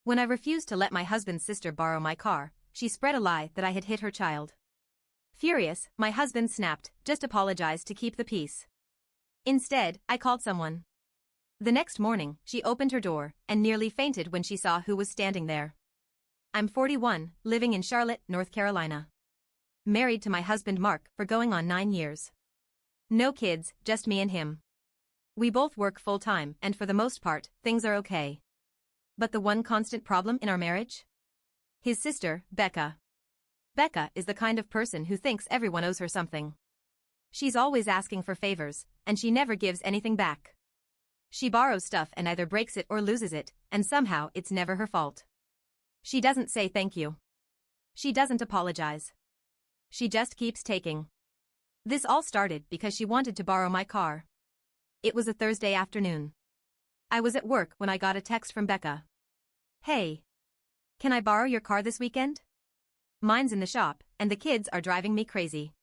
When I refused to let my husband's sister borrow my car, she spread a lie that I had hit her child. Furious, my husband snapped, "Just apologize to keep the peace." Instead, I called someone. The next morning, she opened her door and nearly fainted when she saw who was standing there. I'm 41, living in Charlotte, North Carolina. Married to my husband Mark for going on 9 years. No kids, just me and him. We both work full-time and for the most part, things are okay. But the one constant problem in our marriage? His sister, Becca. Becca is the kind of person who thinks everyone owes her something. She's always asking for favors, and she never gives anything back. She borrows stuff and either breaks it or loses it, and somehow it's never her fault. She doesn't say thank you. She doesn't apologize. She just keeps taking. This all started because she wanted to borrow my car. It was a Thursday afternoon. I was at work when I got a text from Becca. "Hey. Can I borrow your car this weekend? Mine's in the shop, and the kids are driving me crazy."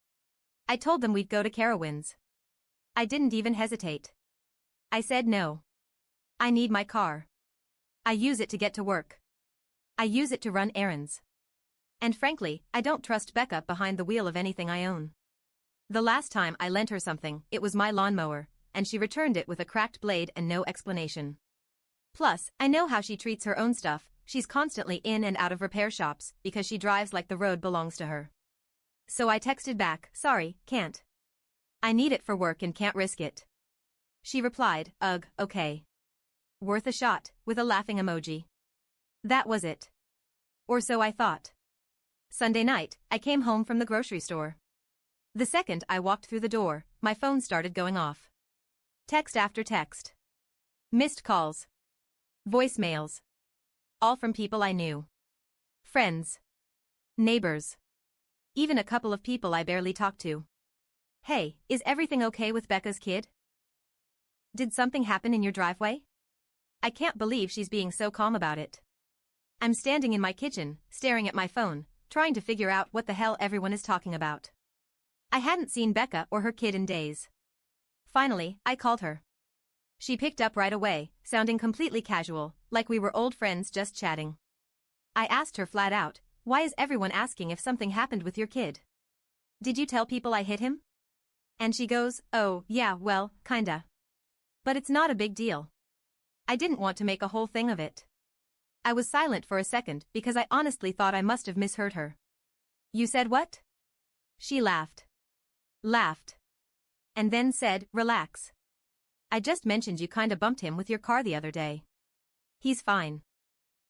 I told them we'd go to Carowinds. I didn't even hesitate. I said no. I need my car. I use it to get to work. I use it to run errands. And frankly, I don't trust Becca behind the wheel of anything I own. The last time I lent her something, it was my lawnmower, and she returned it with a cracked blade and no explanation. Plus, I know how she treats her own stuff. She's constantly in and out of repair shops because she drives like the road belongs to her. So I texted back, "Sorry, can't. I need it for work and can't risk it." She replied, "Ugh, okay. Worth a shot," with a laughing emoji. That was it. Or so I thought. Sunday night, I came home from the grocery store. The second I walked through the door, my phone started going off. Text after text. Missed calls. Voicemails. All from people I knew. Friends. Neighbors. Even a couple of people I barely talked to. "Hey, is everything okay with Becca's kid? Did something happen in your driveway? I can't believe she's being so calm about it." I'm standing in my kitchen, staring at my phone, trying to figure out what the hell everyone is talking about. I hadn't seen Becca or her kid in days. Finally, I called her. She picked up right away, sounding completely casual, like we were old friends just chatting. I asked her flat out, "Why is everyone asking if something happened with your kid? Did you tell people I hit him?" And she goes, "Oh, yeah, well, kinda. But it's not a big deal." I didn't want to make a whole thing of it. I was silent for a second because I honestly thought I must have misheard her. "You said what?" She laughed. Laughed. And then said, "Relax. I just mentioned you kinda bumped him with your car the other day. He's fine.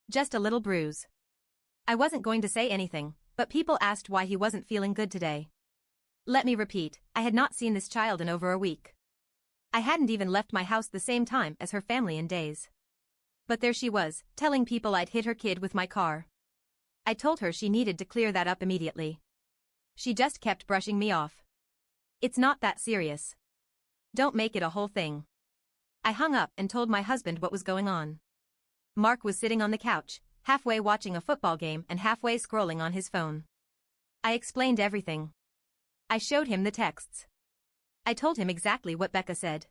Just a little bruise." I wasn't going to say anything, but people asked why he wasn't feeling good today. Let me repeat, I had not seen this child in over a week. I hadn't even left my house the same time as her family in days. But there she was, telling people I'd hit her kid with my car. I told her she needed to clear that up immediately. She just kept brushing me off. "It's not that serious. Don't make it a whole thing." I hung up and told my husband what was going on. Mark was sitting on the couch, halfway watching a football game and halfway scrolling on his phone. I explained everything. I showed him the texts. I told him exactly what Becca said.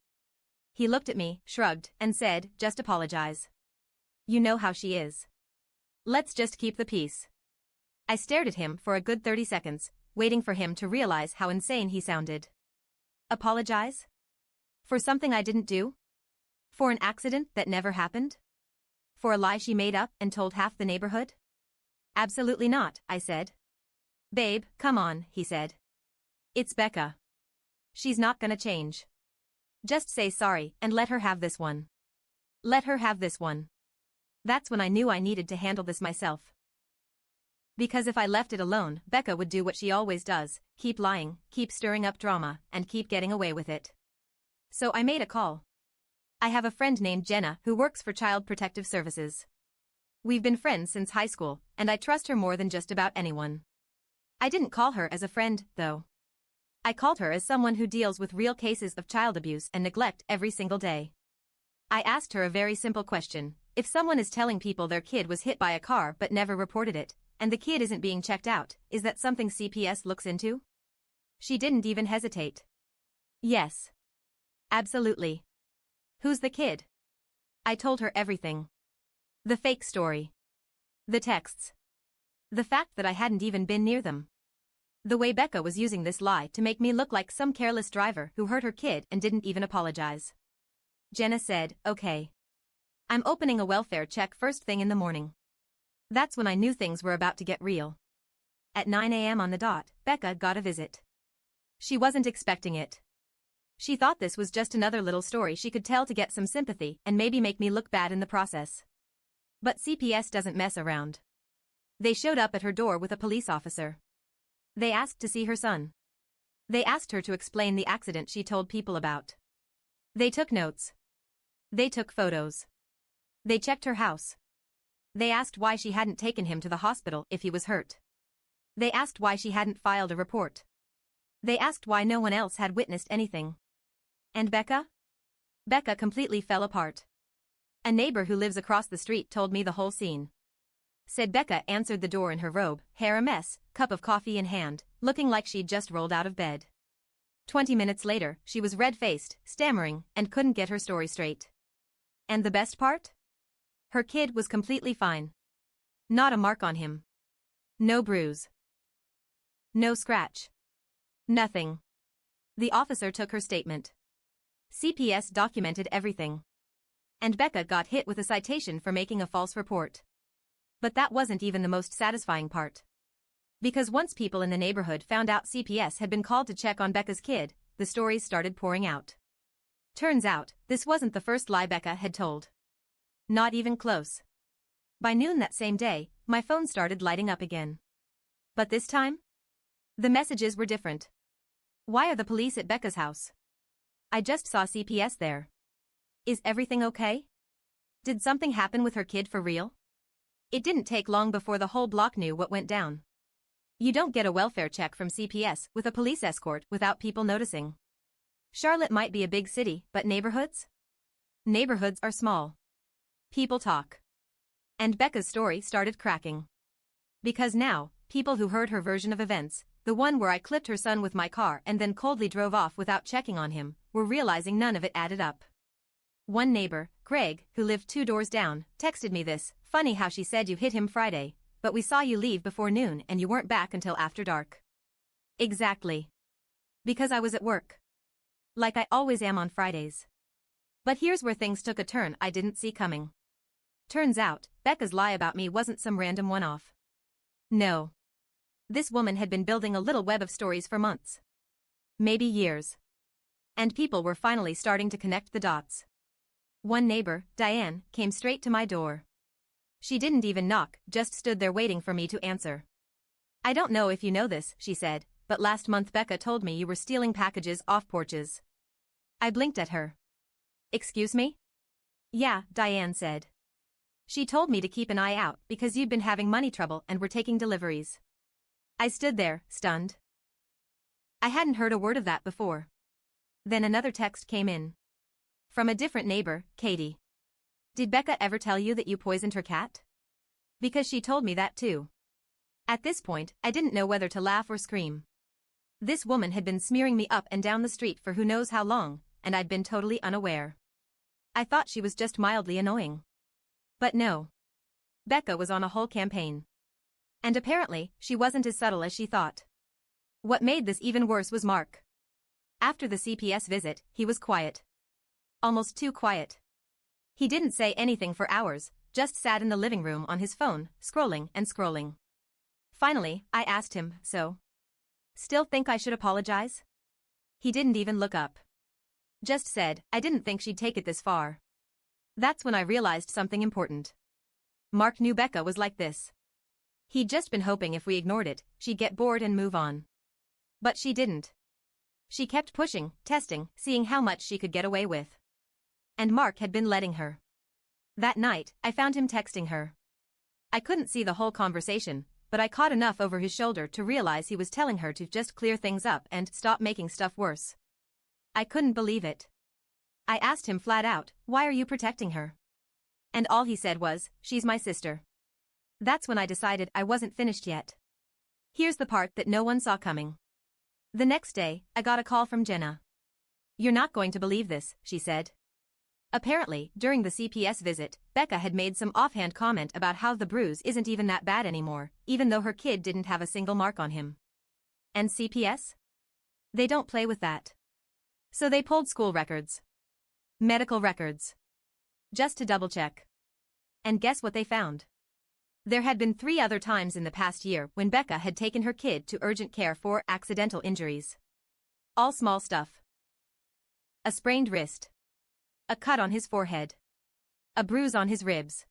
He looked at me, shrugged, and said, "Just apologize. You know how she is. Let's just keep the peace." I stared at him for a good 30 seconds, waiting for him to realize how insane he sounded. Apologize? For something I didn't do? For an accident that never happened? For a lie she made up and told half the neighborhood? Absolutely not, I said. "Babe, come on," he said. "It's Becca. She's not gonna change. Just say sorry and let her have this one. Let her have this one." That's when I knew I needed to handle this myself. Because if I left it alone, Becca would do what she always does, keep lying, keep stirring up drama, and keep getting away with it. So I made a call. I have a friend named Jenna who works for Child Protective Services. We've been friends since high school, and I trust her more than just about anyone. I didn't call her as a friend, though. I called her as someone who deals with real cases of child abuse and neglect every single day. I asked her a very simple question: if someone is telling people their kid was hit by a car but never reported it, and the kid isn't being checked out, is that something CPS looks into? She didn't even hesitate. Yes. Absolutely. Who's the kid? I told her everything. The fake story. The texts. The fact that I hadn't even been near them. The way Becca was using this lie to make me look like some careless driver who hurt her kid and didn't even apologize. Jenna said, "Okay. I'm opening a welfare check first thing in the morning." That's when I knew things were about to get real. At 9 a.m. on the dot, Becca got a visit. She wasn't expecting it. She thought this was just another little story she could tell to get some sympathy and maybe make me look bad in the process. But CPS doesn't mess around. They showed up at her door with a police officer. They asked to see her son. They asked her to explain the accident she told people about. They took notes. They took photos. They checked her house. They asked why she hadn't taken him to the hospital if he was hurt. They asked why she hadn't filed a report. They asked why no one else had witnessed anything. And Becca? Becca completely fell apart. A neighbor who lives across the street told me the whole scene. Said Becca answered the door in her robe, hair a mess, cup of coffee in hand, looking like she'd just rolled out of bed. 20 minutes later, she was red-faced, stammering, and couldn't get her story straight. And the best part? Her kid was completely fine. Not a mark on him. No bruise. No scratch. Nothing. The officer took her statement. CPS documented everything. And Becca got hit with a citation for making a false report. But that wasn't even the most satisfying part. Because once people in the neighborhood found out CPS had been called to check on Becca's kid, the stories started pouring out. Turns out, this wasn't the first lie Becca had told. Not even close. By noon that same day, my phone started lighting up again. But this time? The messages were different. Why are the police at Becca's house? I just saw CPS there. Is everything okay? Did something happen with her kid for real? It didn't take long before the whole block knew what went down. You don't get a welfare check from CPS with a police escort without people noticing. Charlotte might be a big city, but neighborhoods? Neighborhoods are small. People talk. And Becca's story started cracking. Because now, people who heard her version of events, the one where I clipped her son with my car and then coldly drove off without checking on him, were realizing none of it added up. One neighbor, Greg, who lived 2 doors down, texted me this, "Funny how she said you hit him Friday, but we saw you leave before noon and you weren't back until after dark." Exactly. Because I was at work. Like I always am on Fridays. But here's where things took a turn I didn't see coming. Turns out, Becca's lie about me wasn't some random one-off. No. This woman had been building a little web of stories for months. Maybe years. And people were finally starting to connect the dots. One neighbor, Diane, came straight to my door. She didn't even knock, just stood there waiting for me to answer. "I don't know if you know this," she said, "but last month Becca told me you were stealing packages off porches." I blinked at her. "Excuse me?" "Yeah," Diane said. "She told me to keep an eye out because you'd been having money trouble and were taking deliveries." I stood there, stunned. I hadn't heard a word of that before. Then another text came in. From a different neighbor, Katie. "Did Becca ever tell you that you poisoned her cat?" Because she told me that too. At this point, I didn't know whether to laugh or scream. This woman had been smearing me up and down the street for who knows how long, and I'd been totally unaware. I thought she was just mildly annoying. But no. Becca was on a whole campaign. And apparently, she wasn't as subtle as she thought. What made this even worse was Mark. After the CPS visit, he was quiet. Almost too quiet. He didn't say anything for hours, just sat in the living room on his phone, scrolling and scrolling. Finally, I asked him, "So? Still think I should apologize?" He didn't even look up. Just said, "I didn't think she'd take it this far." That's when I realized something important. Mark knew Becca was like this. He'd just been hoping if we ignored it, she'd get bored and move on. But she didn't. She kept pushing, testing, seeing how much she could get away with. And Mark had been letting her. That night, I found him texting her. I couldn't see the whole conversation, but I caught enough over his shoulder to realize he was telling her to just clear things up and stop making stuff worse. I couldn't believe it. I asked him flat out, "Why are you protecting her?" And all he said was, "She's my sister." That's when I decided I wasn't finished yet. Here's the part that no one saw coming. The next day, I got a call from Jenna. "You're not going to believe this," she said. Apparently, during the CPS visit, Becca had made some offhand comment about how the bruise isn't even that bad anymore, even though her kid didn't have a single mark on him. And CPS? They don't play with that. So they pulled school records. Medical records. Just to double-check. And guess what they found? There had been 3 other times in the past year when Becca had taken her kid to urgent care for accidental injuries. All small stuff. A sprained wrist. A cut on his forehead. A bruise on his ribs.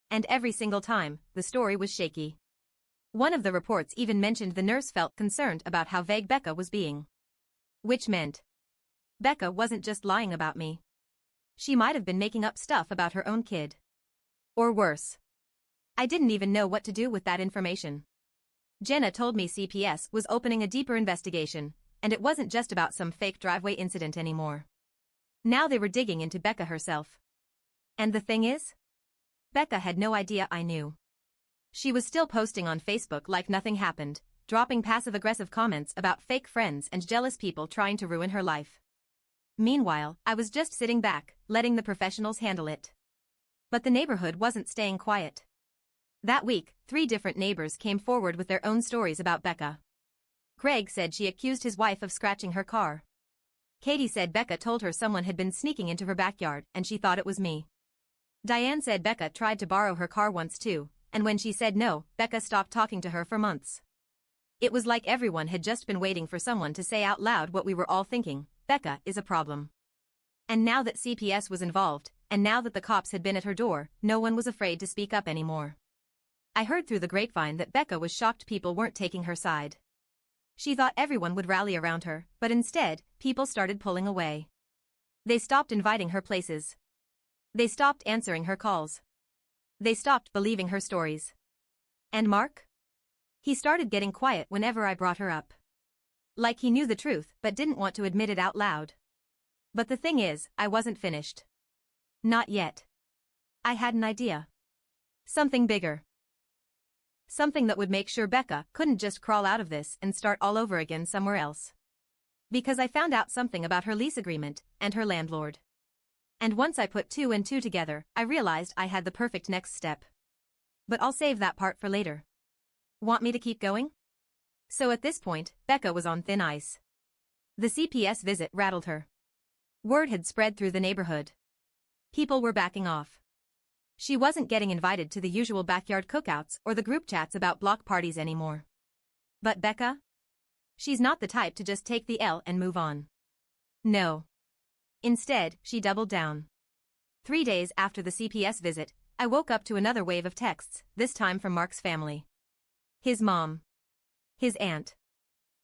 And every single time, the story was shaky. One of the reports even mentioned the nurse felt concerned about how vague Becca was being. Which meant Becca wasn't just lying about me. She might have been making up stuff about her own kid. Or worse. I didn't even know what to do with that information. Jenna told me CPS was opening a deeper investigation, and it wasn't just about some fake driveway incident anymore. Now they were digging into Becca herself. And the thing is? Becca had no idea I knew. She was still posting on Facebook like nothing happened, dropping passive-aggressive comments about fake friends and jealous people trying to ruin her life. Meanwhile, I was just sitting back, letting the professionals handle it. But the neighborhood wasn't staying quiet. That week, 3 different neighbors came forward with their own stories about Becca. Greg said she accused his wife of scratching her car. Katie said Becca told her someone had been sneaking into her backyard and she thought it was me. Diane said Becca tried to borrow her car once too, and when she said no, Becca stopped talking to her for months. It was like everyone had just been waiting for someone to say out loud what we were all thinking: Becca is a problem. And now that CPS was involved, and now that the cops had been at her door, no one was afraid to speak up anymore. I heard through the grapevine that Becca was shocked people weren't taking her side. She thought everyone would rally around her, but instead, people started pulling away. They stopped inviting her places. They stopped answering her calls. They stopped believing her stories. And Mark? He started getting quiet whenever I brought her up. Like he knew the truth but didn't want to admit it out loud. But the thing is, I wasn't finished. Not yet. I had an idea. Something bigger. Something that would make sure Becca couldn't just crawl out of this and start all over again somewhere else. Because I found out something about her lease agreement and her landlord. And once I put 2 and 2 together, I realized I had the perfect next step. But I'll save that part for later. Want me to keep going? So at this point, Becca was on thin ice. The CPS visit rattled her. Word had spread through the neighborhood. People were backing off. She wasn't getting invited to the usual backyard cookouts or the group chats about block parties anymore. But Becca? She's not the type to just take the L and move on. No. Instead, she doubled down. 3 days after the CPS visit, I woke up to another wave of texts, this time from Mark's family. His mom. His aunt.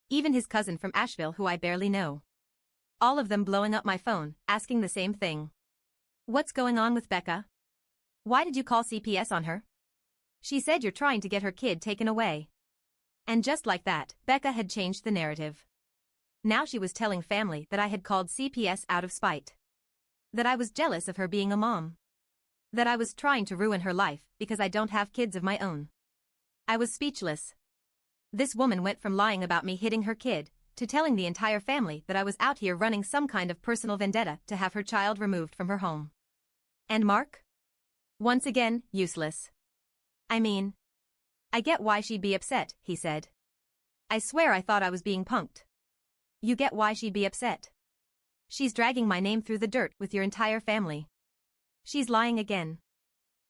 Even his cousin from Asheville who I barely know. All of them blowing up my phone, asking the same thing. What's going on with Becca? Why did you call CPS on her? She said you're trying to get her kid taken away. And just like that, Becca had changed the narrative. Now she was telling family that I had called CPS out of spite. That I was jealous of her being a mom. That I was trying to ruin her life because I don't have kids of my own. I was speechless. This woman went from lying about me hitting her kid to telling the entire family that I was out here running some kind of personal vendetta to have her child removed from her home. And Mark? Once again, useless. I mean, I get why she'd be upset, he said. I swear I thought I was being punked. You get why she'd be upset. She's dragging my name through the dirt with your entire family. She's lying again.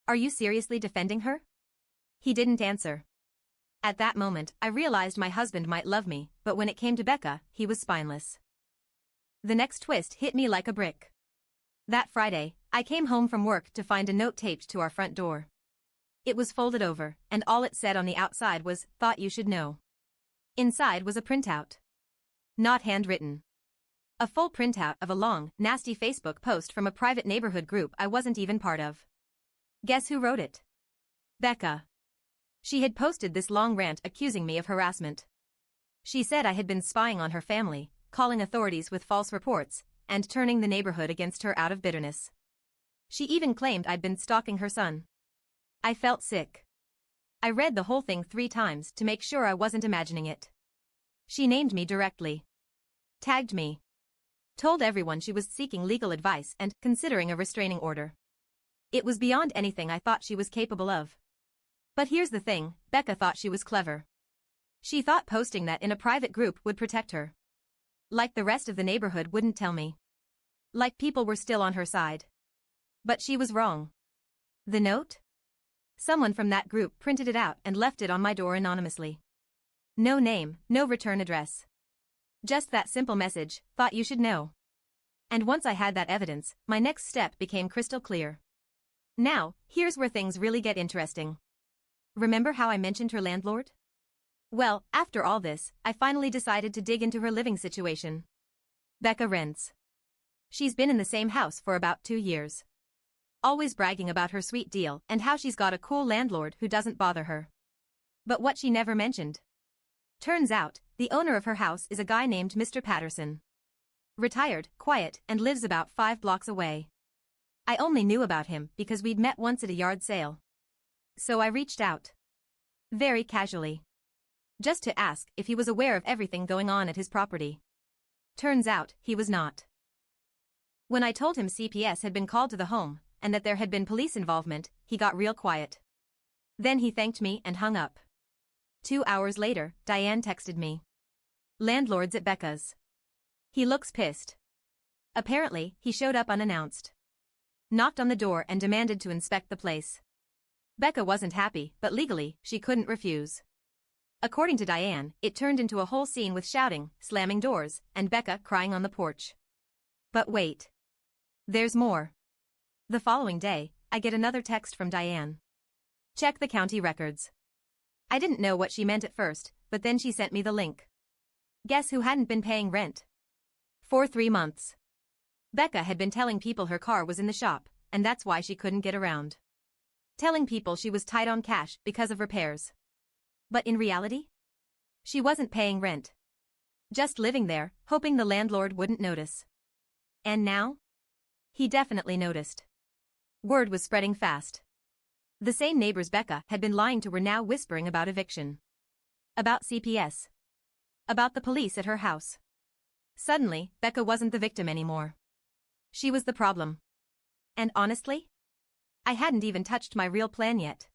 Are you seriously defending her? He didn't answer. At that moment, I realized my husband might love me, but when it came to Becca, he was spineless. The next twist hit me like a brick. That Friday, I came home from work to find a note taped to our front door. It was folded over, and all it said on the outside was, "Thought you should know." Inside was a printout. Not handwritten. A full printout of a long, nasty Facebook post from a private neighborhood group I wasn't even part of. Guess who wrote it? Becca. She had posted this long rant accusing me of harassment. She said I had been spying on her family, calling authorities with false reports, and turning the neighborhood against her out of bitterness. She even claimed I'd been stalking her son. I felt sick. I read the whole thing 3 times to make sure I wasn't imagining it. She named me directly. Tagged me. Told everyone she was seeking legal advice and considering a restraining order. It was beyond anything I thought she was capable of. But here's the thing, Becca thought she was clever. She thought posting that in a private group would protect her. Like the rest of the neighborhood wouldn't tell me. Like people were still on her side. But she was wrong. The note? Someone from that group printed it out and left it on my door anonymously. No name, no return address. Just that simple message, thought you should know. And once I had that evidence, my next step became crystal clear. Now, here's where things really get interesting. Remember how I mentioned her landlord? Well, after all this, I finally decided to dig into her living situation. Becca rents. She's been in the same house for about 2 years. Always bragging about her sweet deal and how she's got a cool landlord who doesn't bother her. But what she never mentioned. Turns out, the owner of her house is a guy named Mr. Patterson. Retired, quiet, and lives about 5 blocks away. I only knew about him because we'd met once at a yard sale. So I reached out. Very casually. Just to ask if he was aware of everything going on at his property. Turns out, he was not. When I told him CPS had been called to the home, and that there had been police involvement, he got real quiet. Then he thanked me and hung up. 2 hours later, Diane texted me. Landlord's at Becca's. He looks pissed. Apparently, he showed up unannounced. Knocked on the door and demanded to inspect the place. Becca wasn't happy, but legally, she couldn't refuse. According to Diane, it turned into a whole scene with shouting, slamming doors, and Becca crying on the porch. But wait. There's more. The following day, I get another text from Diane. Check the county records. I didn't know what she meant at first, but then she sent me the link. Guess who hadn't been paying rent? For 3 months. Becca had been telling people her car was in the shop, and that's why she couldn't get around. Telling people she was tight on cash because of repairs. But in reality? She wasn't paying rent. Just living there, hoping the landlord wouldn't notice. And now? He definitely noticed. Word was spreading fast. The same neighbors Becca had been lying to were now whispering about eviction. About CPS. About the police at her house. Suddenly, Becca wasn't the victim anymore. She was the problem. And honestly? I hadn't even touched my real plan yet.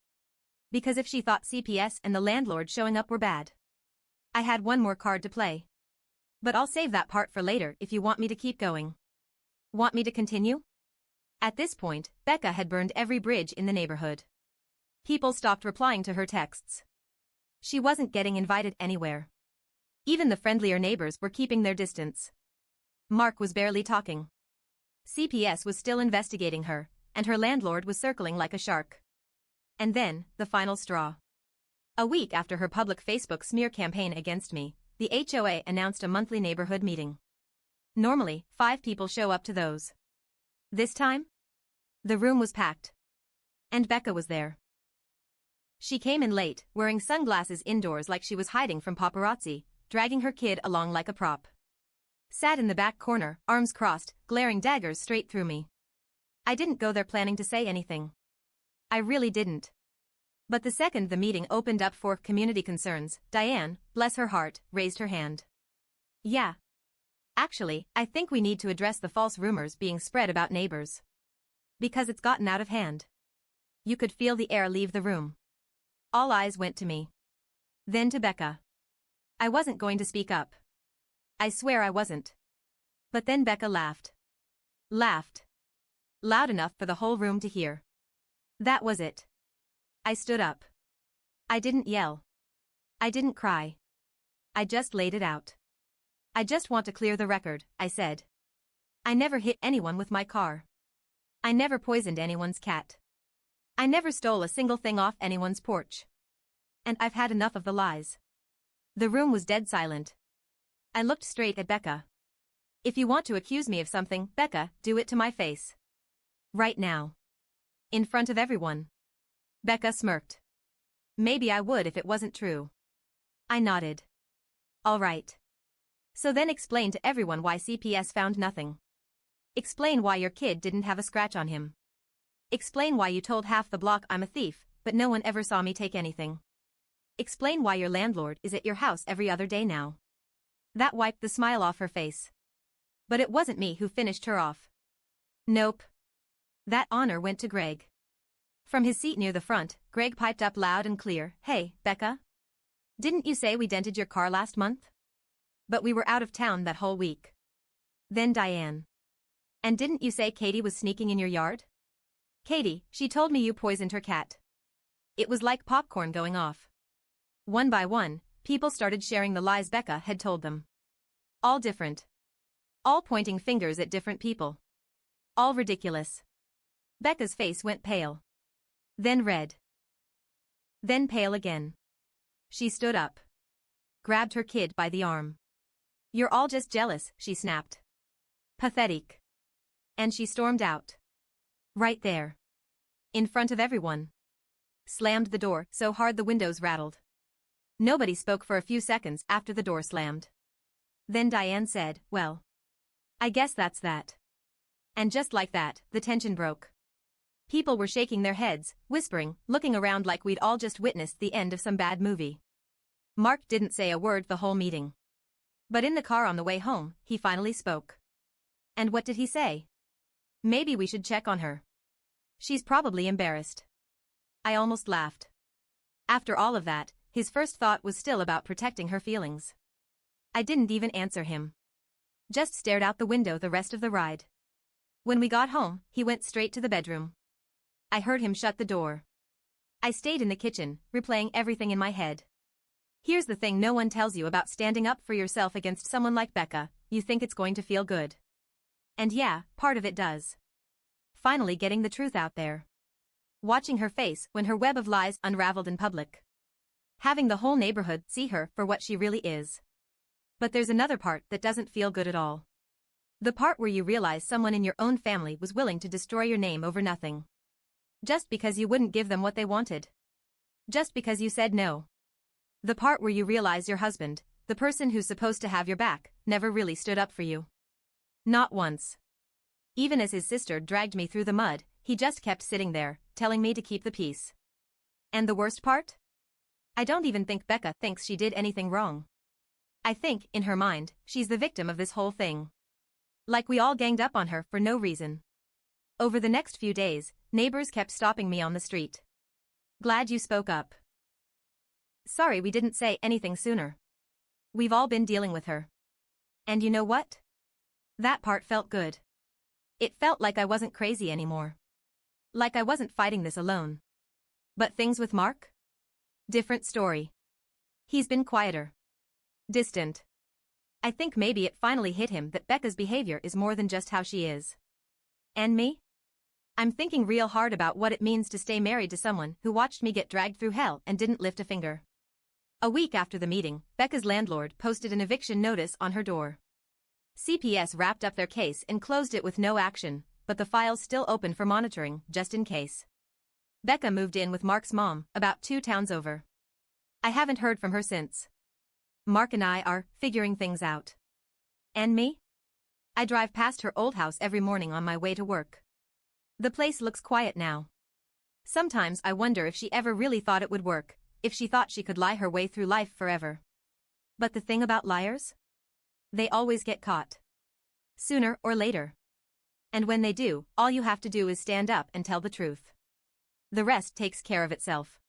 Because if she thought CPS and the landlord showing up were bad, I had one more card to play. But I'll save that part for later if you want me to keep going. Want me to continue? At this point, Becca had burned every bridge in the neighborhood. People stopped replying to her texts. She wasn't getting invited anywhere. Even the friendlier neighbors were keeping their distance. Mark was barely talking. CPS was still investigating her, and her landlord was circling like a shark. And then, the final straw. A week after her public Facebook smear campaign against me, the HOA announced a monthly neighborhood meeting. Normally, 5 people show up to those. This time? The room was packed. And Becca was there. She came in late, wearing sunglasses indoors like she was hiding from paparazzi, dragging her kid along like a prop. Sat in the back corner, arms crossed, glaring daggers straight through me. I didn't go there planning to say anything. I really didn't. But the second the meeting opened up for community concerns, Diane, bless her heart, raised her hand. Yeah. Actually, I think we need to address the false rumors being spread about neighbors. Because it's gotten out of hand. You could feel the air leave the room. All eyes went to me. Then to Becca. I wasn't going to speak up. I swear I wasn't. But then Becca laughed. Laughed. Loud enough for the whole room to hear. That was it. I stood up. I didn't yell. I didn't cry. I just laid it out. I just want to clear the record, I said. I never hit anyone with my car. I never poisoned anyone's cat. I never stole a single thing off anyone's porch. And I've had enough of the lies. The room was dead silent. I looked straight at Becca. If you want to accuse me of something, Becca, do it to my face. Right now. In front of everyone. Becca smirked. Maybe I would if it wasn't true. I nodded. All right. So then explain to everyone why CPS found nothing. Explain why your kid didn't have a scratch on him. Explain why you told half the block I'm a thief, but no one ever saw me take anything. Explain why your landlord is at your house every other day now. That wiped the smile off her face. But it wasn't me who finished her off. Nope. That honor went to Greg. From his seat near the front, Greg piped up loud and clear, "Hey, Becca? Didn't you say we dented your car last month? But we were out of town that whole week." Then Diane. "And didn't you say Katie was sneaking in your yard?" "Katie, she told me you poisoned her cat." It was like popcorn going off. One by one, people started sharing the lies Becca had told them. All different. All pointing fingers at different people. All ridiculous. Becca's face went pale. Then red. Then pale again. She stood up. Grabbed her kid by the arm. "You're all just jealous," she snapped. "Pathetic." And she stormed out. Right there. In front of everyone. Slammed the door so hard the windows rattled. Nobody spoke for a few seconds after the door slammed. Then Diane said, "Well, I guess that's that." And just like that, the tension broke. People were shaking their heads, whispering, looking around like we'd all just witnessed the end of some bad movie. Mark didn't say a word the whole meeting. But in the car on the way home, he finally spoke. And what did he say? "Maybe we should check on her. She's probably embarrassed." I almost laughed. After all of that, his first thought was still about protecting her feelings. I didn't even answer him. Just stared out the window the rest of the ride. When we got home, he went straight to the bedroom. I heard him shut the door. I stayed in the kitchen, replaying everything in my head. Here's the thing no one tells you about standing up for yourself against someone like Becca: you think it's going to feel good. And yeah, part of it does. Finally getting the truth out there. Watching her face when her web of lies unraveled in public. Having the whole neighborhood see her for what she really is. But there's another part that doesn't feel good at all. The part where you realize someone in your own family was willing to destroy your name over nothing. Just because you wouldn't give them what they wanted. Just because you said no. The part where you realize your husband, the person who's supposed to have your back, never really stood up for you. Not once. Even as his sister dragged me through the mud, he just kept sitting there, telling me to keep the peace. And the worst part? I don't even think Becca thinks she did anything wrong. I think, in her mind, she's the victim of this whole thing. Like we all ganged up on her for no reason. Over the next few days, neighbors kept stopping me on the street. "Glad you spoke up. Sorry we didn't say anything sooner. We've all been dealing with her." And you know what? That part felt good. It felt like I wasn't crazy anymore. Like I wasn't fighting this alone. But things with Mark? Different story. He's been quieter. Distant. I think maybe it finally hit him that Becca's behavior is more than just how she is. And me? I'm thinking real hard about what it means to stay married to someone who watched me get dragged through hell and didn't lift a finger. A week after the meeting, Becca's landlord posted an eviction notice on her door. CPS wrapped up their case and closed it with no action, but the file's still open for monitoring, just in case. Becca moved in with Mark's mom, about 2 towns over. I haven't heard from her since. Mark and I are figuring things out. And me? I drive past her old house every morning on my way to work. The place looks quiet now. Sometimes I wonder if she ever really thought it would work, if she thought she could lie her way through life forever. But the thing about liars? They always get caught. Sooner or later. And when they do, all you have to do is stand up and tell the truth. The rest takes care of itself.